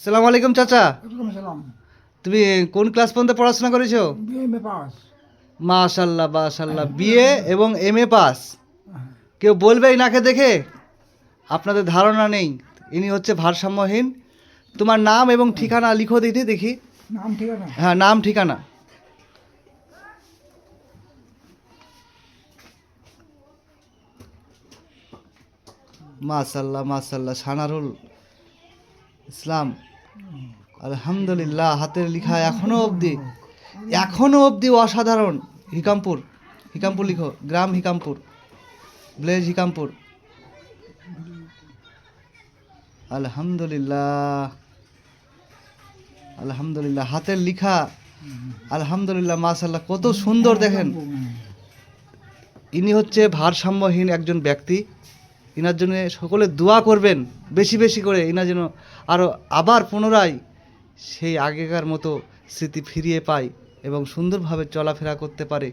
সালাম আলাইকুম চাচা। ওয়ালাইকুম সালাম। তুমি কোন ক্লাস পর্যন্ত পড়াশোনা করেছো? BMA pass. মাশাল্লাহ মাশাল্লাহ, বিএ এবং এমএ পাস। হ্যাঁ। কেউ বলবে নাকে দেখে? আপনাদের ধারণা নেই, ইনি হচ্ছে ভারসাম্যহীন। তোমার নাম এবং ঠিকানা লিখো দিদি দেখি। নাম ঠিকানা? হ্যাঁ, নাম ঠিকানা। মাশাল্লাহ মাশাল্লাহ, সানারুল ইসলাম। আলহামদুলিল্লাহ, হাতের লেখা এখনো অবধি অসাধারণ। হিকামপুর, হিকামপুর লিখো, গ্রাম হিকামপুর, ভিলেজ হিকামপুর। আলহামদুলিল্লাহ আলহামদুলিল্লাহ, হাতের লেখা আলহামদুলিল্লাহ মাশাল্লাহ, কত সুন্দর দেখেন। ইনি হচ্ছে ভারসাম্যহীন একজন ব্যক্তি। ইনার জন্য সকলে দোয়া করবেন বেশি বেশি করে, ইনার যেন আরও আবার পুনরায় সেই আগেকার মতো স্মৃতি ফিরিয়ে পায় এবং সুন্দরভাবে চলাফেরা করতে পারে।